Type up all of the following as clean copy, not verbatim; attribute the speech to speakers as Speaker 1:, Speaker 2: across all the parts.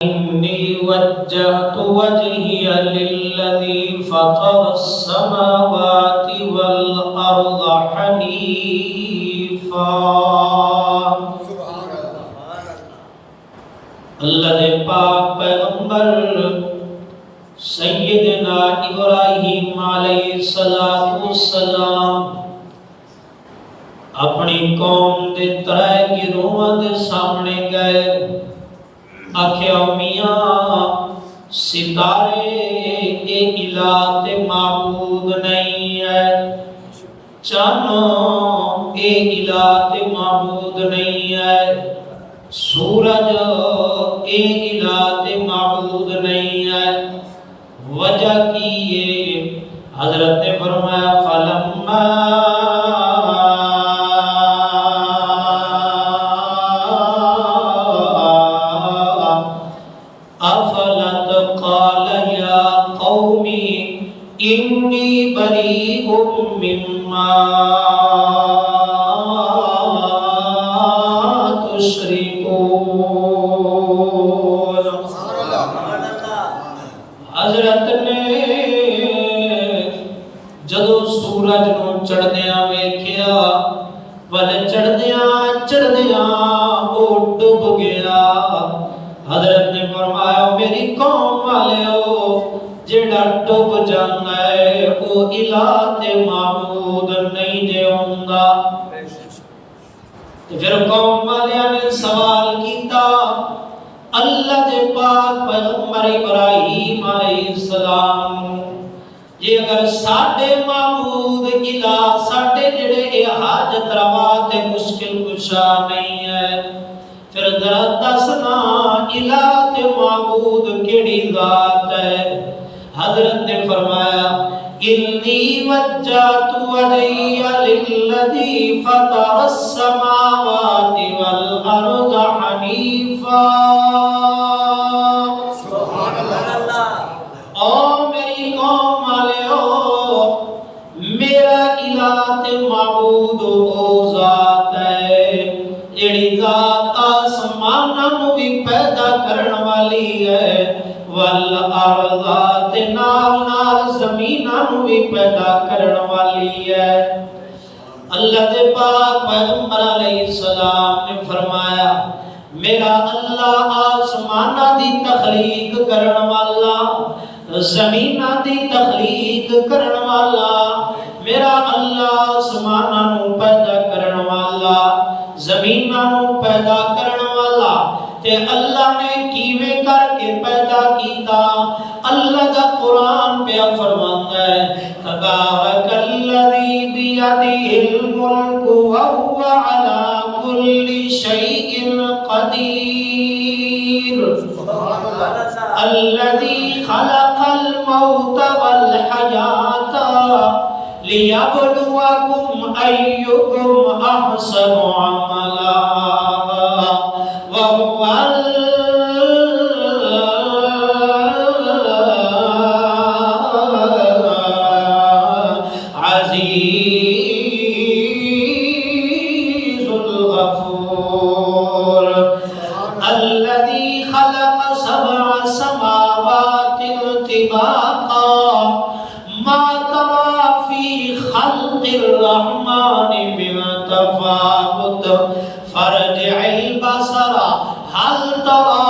Speaker 1: إني وجهت وجهي للذي فطر السماوات والأرض حنيفا اللہ دے پاک پیغمبر سیدنا ابراہیم علیہ السلام اپنی قوم دے ترے گروہاں دے سامنے گئے آکھیا میاں ستارے اے الہ تے معبود نہیں ہے، چاند اے الہ تے معبود نہیں ہے، سورج اے الہ تے معبود نہیں ہے۔ وجہ کی ہے؟ حضرت نے فرمایا فلما افلت قال یا قومی انی بریء مما تشرکون۔ حضرت نے جدو سورج نو چڑھدیاں ویکھیا ول چڑھدیاں او ڈب گیا۔ حضرت نے فرمایا میری قوم والیو جڑا ڈب جاندا ہے او الہ تے معبود نہیں جے ہوندا۔ پھر قوم والیاں نے سوال کیتا اللہ دے پاک پیغمبر ابراہیم علیہ السلام جے اگر ساڈے معبود الہ ساڈے جڑے اے حاجت روا تے مشکل کشا نہیں ہے، پھر ذرا دسنا الہ تے معبود کیڑی ذات ہے؟ حضرت نے فرمایا انی وجہت وجہی للذی فطر السماوات والارض حنیفا۔ سبحان اللہ۔ او میری قوم والیو میرا الہ تے معبود او ذات ہے جیڑی ذات آسماناں نو بھی پیدا کرن والی ہے، والارض تے نال زمیناں نو بھی پیدا کرن والی ہے۔ اللہ دے پاک پیغمبر علیہ السلام نے فرمایا میرا اللہ آسماناں دی تخلیق کرن والا، زمیناں دی تخلیق کرن والا، میرا اللہ آسماناں نو پیدا کرن والا، زمیناں نو پیدا کرن والا۔ تے اللہ نے کیویں کر کے پیدا کیتا؟ اللہ دا قرآن پہ فرماتا ہے تبارک الذی بیدہ الملک وہو علی کل شیء قدیر، الذی خلق الموت والحیاة لیبلوکم ایکم احسن عملا وهو العزيز الغفور الذي خلق سبع سماوات طباقا ما ترى في خلق الرحمن من تفاوت فرجع البصر هل ترى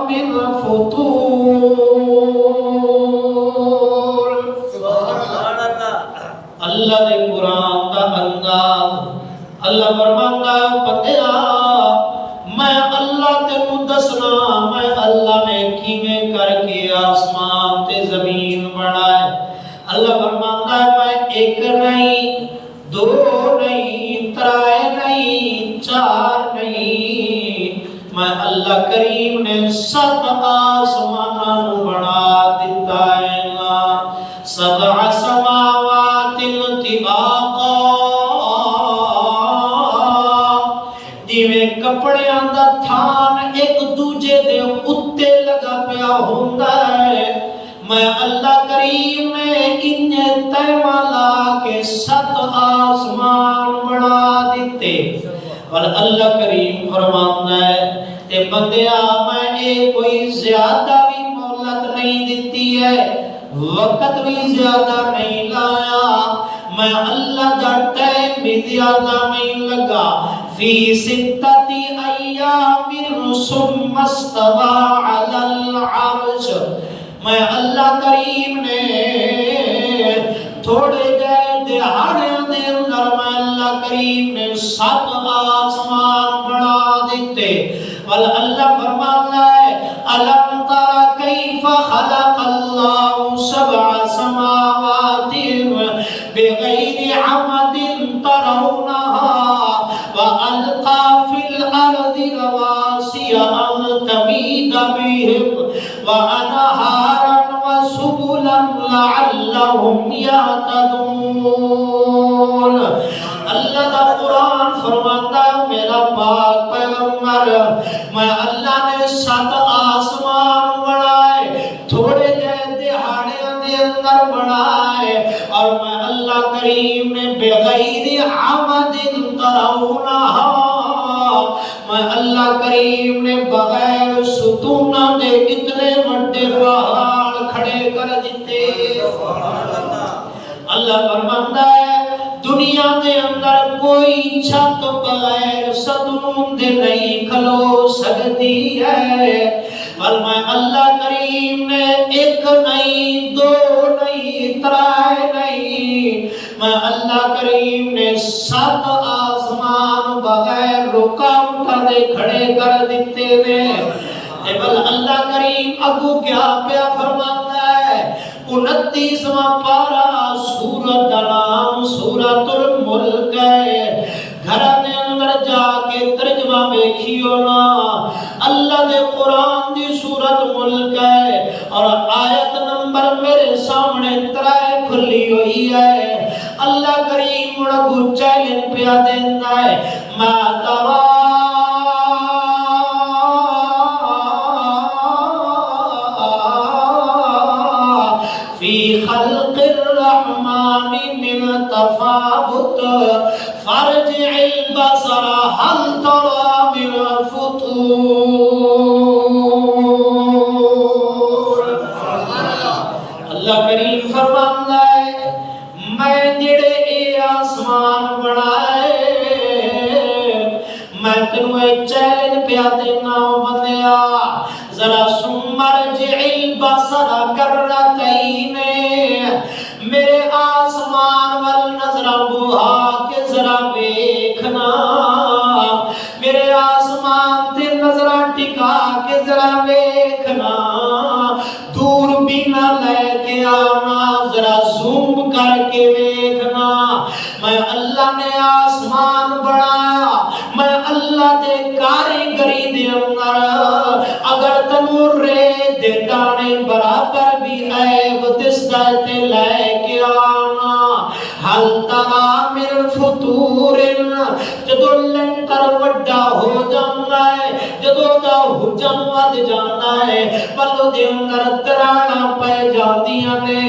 Speaker 1: من فطور۔ سبحان اللہ۔ اللہ دے قرآن دا انداز اللہ فرماندا ہے بندیا میں اللہ تینوں دسنا میں اللہ نے کیویں کر کے آسمان تے زمین بنائے۔ اللہ فرماندا ہے میں ایک نہیں دو نہیں ترائے نہیں چار نہیں، میں اللہ کریم نے 7 آسماناں نو بنا دیتا ہے، 7 سماوات طباقا، جویں کپڑیاں دا تھان ایک دوجے دے اُتے لگا پیا ہوندا ہے، میں اللہ کریم نے انہیں تیمہ لا کے 7 آسمان بنا دیتے۔ پر اللہ کریم فرماتا ہے تے بندیا میں اے کوئی زیادہ بھی مہلت نہیں دیتی ہے، وقت بھی زیادہ نہیں لایا، میں اللہ دا ٹائم بھی زیادہ نہیں لگا، فی ستتی ایام ثم استوى علی العرش، میں اللہ کریم نے تھوڑے گئے دہاڑیاں دے اندر میں اللہ کریم نے 7 آسمان بنا دیتے، اور اللہ فرماتا ہے الم تر کیف خلق اللہ 7 سماوات بغیر عمد ترونها وألقى في الأرض رواسي أن تميد بهم وأنهارا وسبلا لعلهم يهتدون۔ اللہ دا قرآن فرماتا ہے میرا پاک پیغمبر میں اللہ نے 7 آسمان بنائے، تھوڑے جے دہاڑے دے اندر بنائے، اور میں اللہ کریم نے بغیر عمد ترونہا، میں اللہ کریم نے بغیر ستونہ دے اتنے بڑے پہاڑ کھڑے کر دیتے۔ اللہ فرماتا ہے دنیا دے اندر کوئی چھت بغیر ستون دے نہیں کھلو سکتی ہے، پر میں اللہ کریم نے 1 نہیں 2 نہیں 3 نہیں، میں اللہ کریم نے 7 آسمان بغیر رکاوٹ دے کھڑے کر دیتے ہیں۔ بل اللہ کریم ابو کیا پیا فرماتا ہے 29واں پارہ سورۃ نام سورۃ الملک ہے، گھر دے اندر جا کے ترجمہ دیکھیو نا، اللہ دے قرآن دی سورۃ ملک ہے اور آیت نمبر میرے سامنے 3 کھلی ہوئی ہے۔ اللہ کریم مڑکو چیلنج پیا دینا ہے ما ترا فی خلق الرحمن من تفاوت فارجع البصر هل ترى من فطور۔ اللہ کریم فرماتا ہے میں جڑے اے آسمان بنائے میں تینوں ایک چیلنج پیا دینا بندیا، ذرا سمرجع البصر کرتین، میرے آسمان وال نظر بہا کے ذرا دیکھنا، میرے آسمان تے نظر ٹکا کے ذرا دیکھنا، دور بھی نہ لے کے آنا، ذرا زوم کر کے دیکھنا، میں اللہ نے آسمان بنایا، میں اللہ دے کاریگری دے اندر اگر تنور رے دے دانے برابر بھی عیب دستا تے لے کے آنا، حل ترا من فطور، جدو لنکر وڈا ہو جانا ہے، جدو دا حجم ود جانا ہے، پلو دے اندر ترانا پہ جاندیاں نے،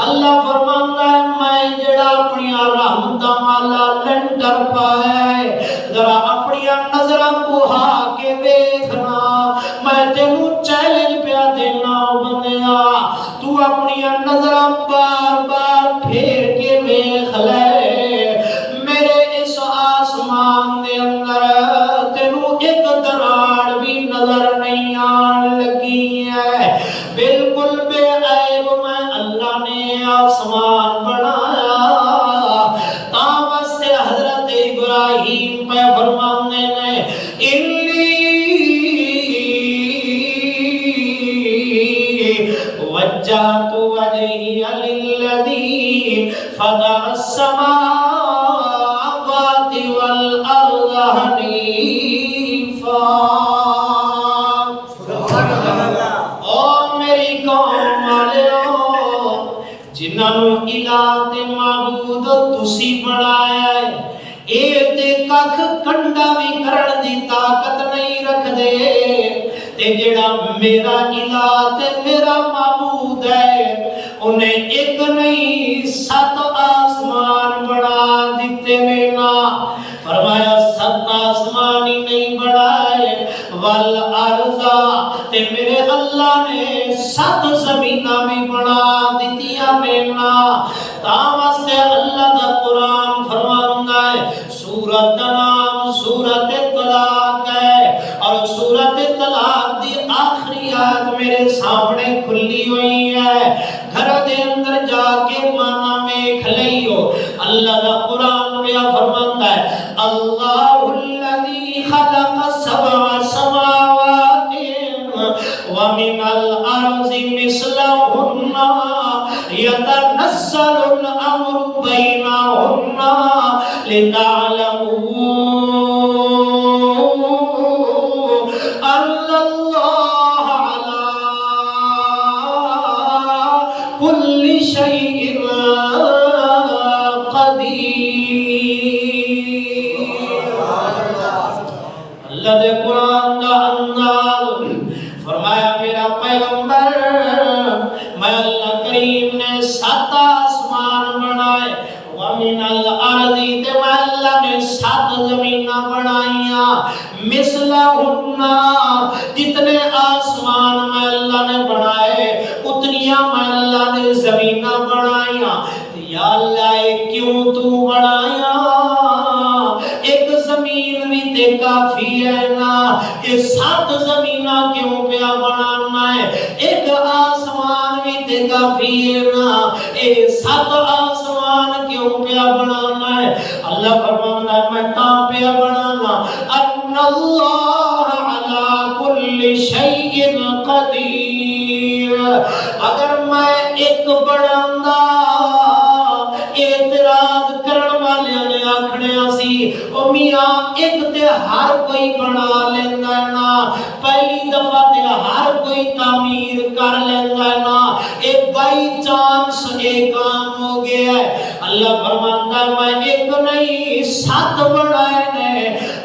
Speaker 1: اللہ فرماتا ہے میں جڑا اپنی رحمتاں والا لنکر پائے ذرا اپنی نظرہ بہا کے دیکھنا، میں تینوں چیلنج پیا دینا بندیا، تو اپنی نظرہ بار بار پھیر کے دیکھ لے، میرے اس آسمان دے اندر تینوں ایک دراڑ بھی نظر نہیں آن لگی ہے، بالکل بے عیب میں اللہ نے آسمان بنایا۔ تاوستے حضرت ابراہیم پہ فرمانے نے انی وجہت وجہی للذی فطر السماوات والارض حنیفا۔ او میری قوم والےو جنہوں الہ تے معبود تسی بنایا ہے، اے تے ککھ کنڈا بھی کرن دی طاقت نہیں رکھ دے، تے جڑا میرا الہ تے میرا معبود ہے انہیں 1 نہیں 7 آسمان بنا دیتے نے نا، فرمایا 7 آسمان والارض تے میرے اللہ نے 7 زمیناں بھی بنا دتیاں مینا تاں واسطے اللہ دا قرآن فرماندا ہے سورۃ دا نام سورۃ طلاق ہے اور سورۃ طلاق دی آخری آیت میرے سامنے کھلی ہوئی ہے گھر دے اندر جا کے مانا ویکھ لئیو اللہ دا قرآن پیا فرماندا ہے اللہ الذی خلق 7 سماوات ومن الارض مثلهن يتنزل الامر بينهن لتعلموا ان الله على كل شيء اللہ دے قرآن دا انداز فرمایا میرا پیغمبر میں اللہ کریم نے 7 آسمان بنائے ومن الارض تے میں اللہ نے 7 زمیناں بنائیاں مثلہن جتنے آسمان میں اللہ نے بنائے اتنیاں میں اللہ نے زمیناں بنائیاں یا اللہ کیوں تو بنایا ایک زمین بھی تے کافی ہے نا یہ 7 زمینہ کیوں پیا بنانا ہے ایک آسمان بھی تے کافی ہے نا یہ 7 آسمان کیوں پیا بنانا ہے اللہ فرماتا ہے میں تاں پیا بنانا ان اللہ علی کل شیء قدیر اگر میں ایک بڑھاندہ اعتراض کرن والے نے آکھنے سی او میاں ایک تے ہر کوئی بنا لیندا ہے نا پہلی دفعہ تے ہر کوئی تعمیر کر لیندا ہے نا ایک بائی چانس ایک کام ہو گیا ہے اللہ فرماتا ہے میں ایک نہیں 7 بنائے نے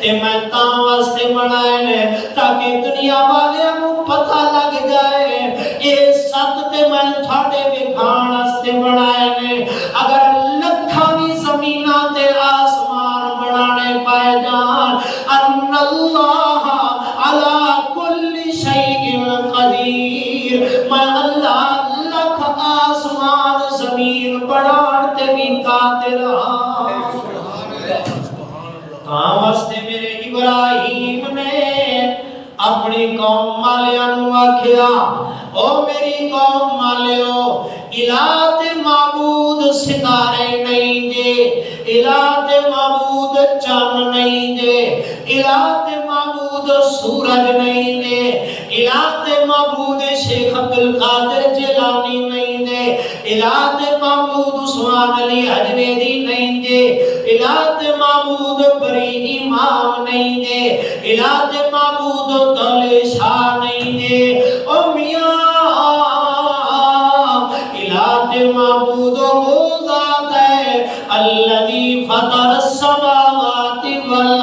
Speaker 1: تے میں تاں واسطے بنائے نے تاکہ دنیا والےاں نوں پتہ لگ جائے یہ 7 تے میں تھاڈے وکھاؤن واسطے بنائے نے اگر لکھاں وی زمیناں تے آسمان بنانے پائے جان ان اللہ علی کل شیء قدیر میں اللہ لکھ آسمان زمین بنان تے بھی قادر ہاں تاں واسطے میرے ابراہیم نے اپنی قوم والیاں نوں آکھیا او میری قوم والیو الہ تے معبود ستارے نہیں جے الہ تے معبود چاند نہیں جے الہ تے معبود سورج نہیں جے الہ تے معبود شیخ عبدالقادر جیلانی نہیں جے الہ تے معبود عثمان علی حجویری نہیں جے الہ تے معبود بری امام نہیں جے الہ تے معبود دولے شاہ نہیں جے او میاں معبود وہ ذات ہے الذی فطر السماوات والارض